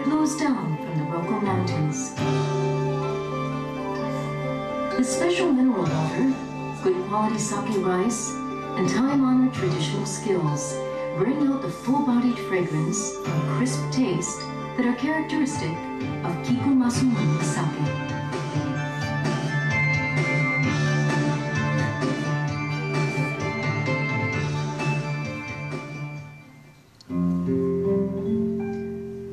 flows down from the Roko Mountains. The special mineral water, good quality sake rice, and time-honored traditional skills bring out the full-bodied fragrance and crisp taste that are characteristic of Kikumasumune sake.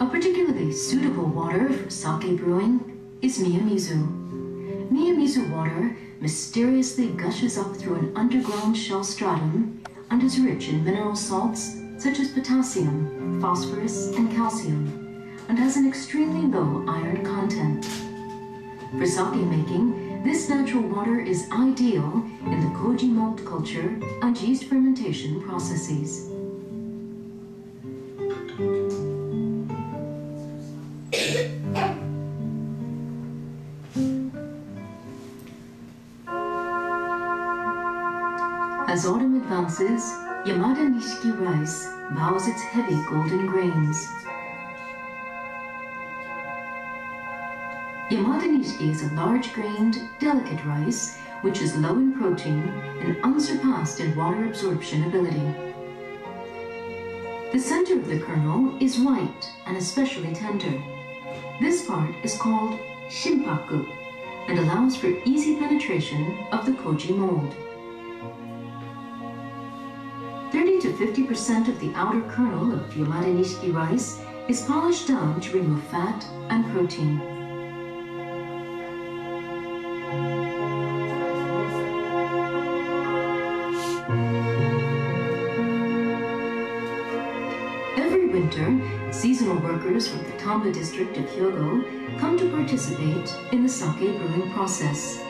A particularly suitable water for sake brewing is Miyamizu. Miyamizu water mysteriously gushes up through an underground shell stratum and is rich in mineral salts such as potassium, phosphorus, and calcium, and has an extremely low iron content. For sake making, this natural water is ideal in the koji malt culture and yeast fermentation processes. As autumn advances, Yamada Nishiki rice bows its heavy golden grains. Yamada Nishiki is a large-grained, delicate rice which is low in protein and unsurpassed in water absorption ability. The center of the kernel is white and especially tender. This part is called shinpaku and allows for easy penetration of the koji mold. 30 to 50% of the outer kernel of Yamada Nishiki rice is polished down to remove fat and protein. Every winter, seasonal workers from the Tamba district of Hyogo come to participate in the sake brewing process.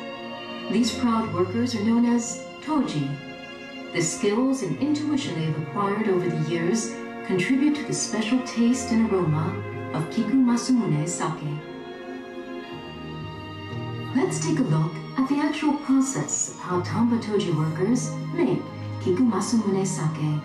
These proud workers are known as toji. The skills and intuition they have acquired over the years contribute to the special taste and aroma of Kikumasumune sake. Let's take a look at the actual process of how Tamba Toji workers make Kikumasumune sake.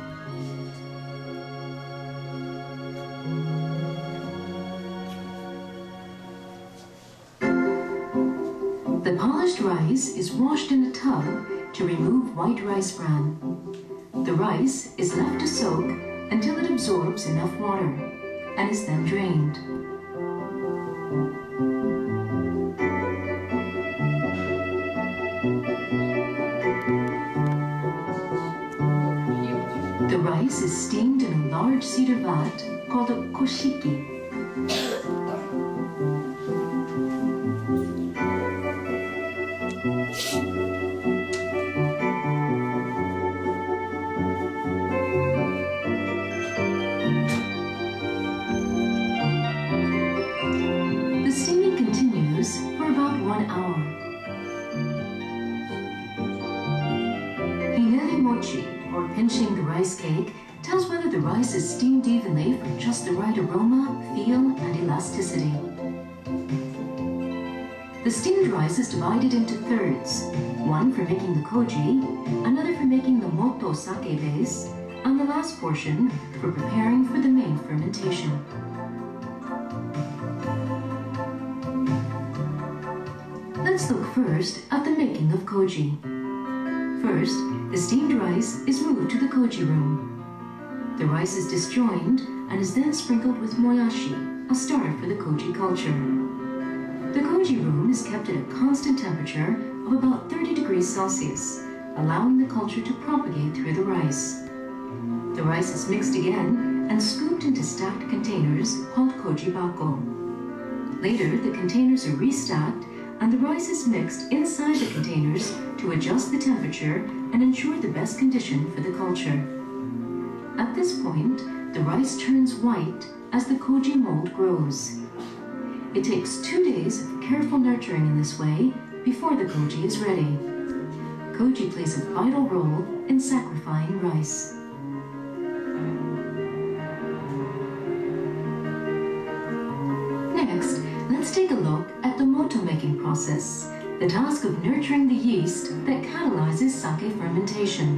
The polished rice is washed in a tub to remove white rice bran. The rice is left to soak until it absorbs enough water and is then drained. The rice is steamed in a large cedar vat called a koshiki. Or pinching the rice cake tells whether the rice is steamed evenly for just the right aroma, feel, and elasticity. The steamed rice is divided into thirds, one for making the koji, another for making the moto sake base, and the last portion for preparing for the main fermentation. Let's look first at the making of koji. First, the steamed rice is moved to the koji room. The rice is disjoined and is then sprinkled with moyashi, a starter for the koji culture. The koji room is kept at a constant temperature of about 30 degrees Celsius, allowing the culture to propagate through the rice. The rice is mixed again and scooped into stacked containers called koji bako. Later, the containers are restacked and the rice is mixed inside the containers to adjust the temperature and ensure the best condition for the culture. At this point, the rice turns white as the koji mold grows. It takes 2 days of careful nurturing in this way before the koji is ready. Koji plays a vital role in sacrificing rice. Next, let's take a look at the moto making process, the task of nurturing the yeast that catalyzes sake fermentation.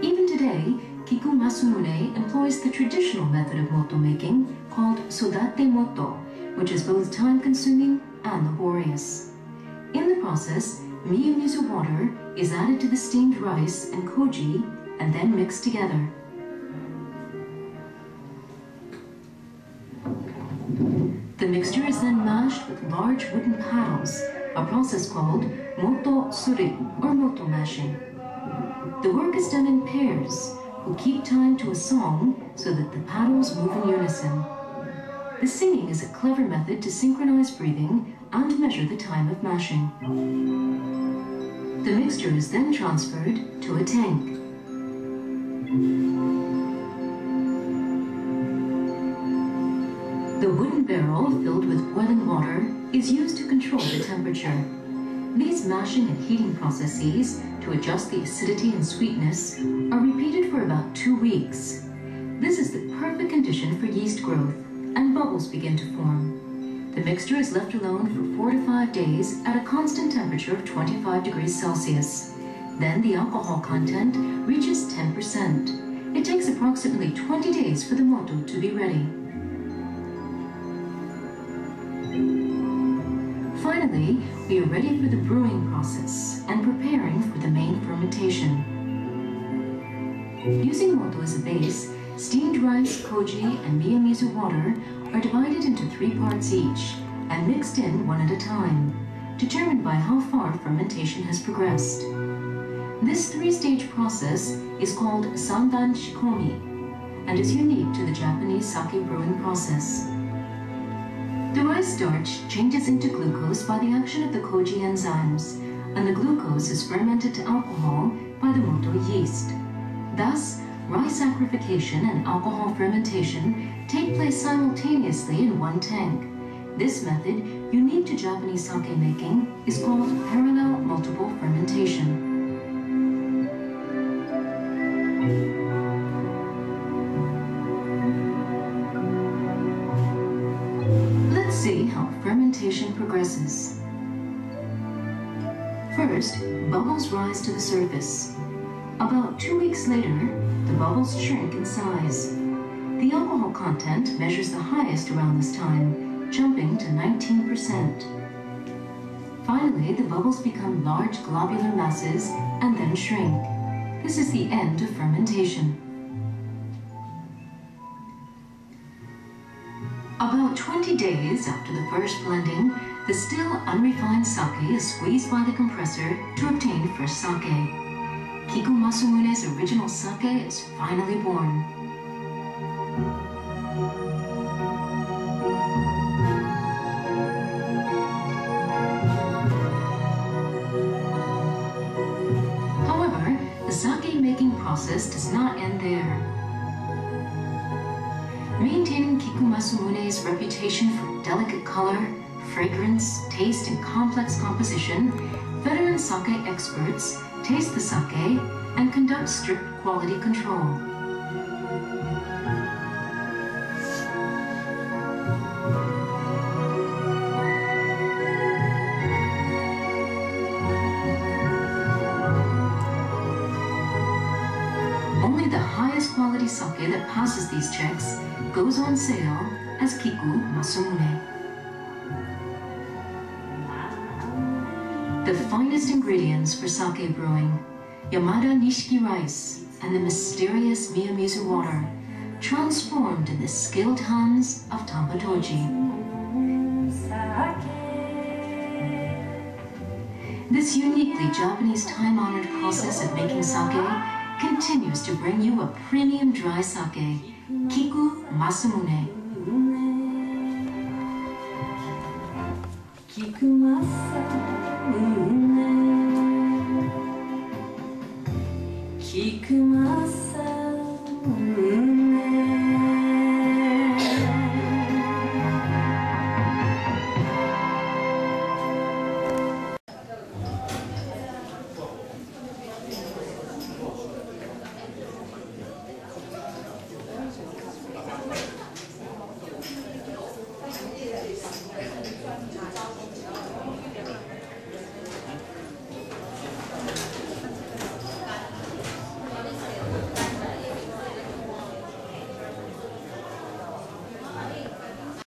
Even today, Kikumasumune Masumune employs the traditional method of moto making called sodate moto, which is both time-consuming and laborious. In the process, miso water is added to the steamed rice and koji and then mixed together. The mixture is then mashed with large wooden paddles, a process called moto suri or moto mashing. The work is done in pairs, who keep time to a song so that the paddles move in unison. The singing is a clever method to synchronize breathing and measure the time of mashing. The mixture is then transferred to a tank. The wooden barrel filled with boiling water is used to control the temperature. These mashing and heating processes to adjust the acidity and sweetness are repeated for about 2 weeks. This is the perfect condition for yeast growth, and bubbles begin to form. The mixture is left alone for 4 to 5 days at a constant temperature of 25 degrees Celsius. Then the alcohol content reaches 10%. It takes approximately 20 days for the moto to be ready. Finally, we are ready for the brewing process and preparing for the main fermentation. Using moto as a base, steamed rice, koji, and miso water are divided into 3 parts each and mixed in one at a time, determined by how far fermentation has progressed. This 3-stage process is called sandan shikomi and is unique to the Japanese sake brewing process. The rice starch changes into glucose by the action of the koji enzymes, and the glucose is fermented to alcohol by the moto yeast. Thus, rice saccharification and alcohol fermentation take place simultaneously in one tank. This method, unique to Japanese sake making, is called parallel multiple fermentation. Let's see how fermentation progresses. First, bubbles rise to the surface. About 2 weeks later, the bubbles shrink in size. The alcohol content measures the highest around this time, jumping to 19%. Finally, the bubbles become large globular masses and then shrink. This is the end of fermentation. About 20 days after the first blending, the still unrefined sake is squeezed by the compressor to obtain fresh sake. Kiku Masumune's original sake is finally born. However, the sake making process does not end there. Maintaining Kiku Masumune's reputation for delicate color, fragrance, taste, and complex composition, veteran sake experts taste the sake and conduct strict quality control. Only the highest quality sake that passes these checks goes on sale as Kiku Masumune. The finest ingredients for sake brewing, Yamada Nishiki rice and the mysterious miso water, transformed in the skilled hands of Tampatoji. This uniquely Japanese time-honored process of making sake continues to bring you a premium dry sake, Kiku Masumune. Kiku Masumune. Kiku Masumune.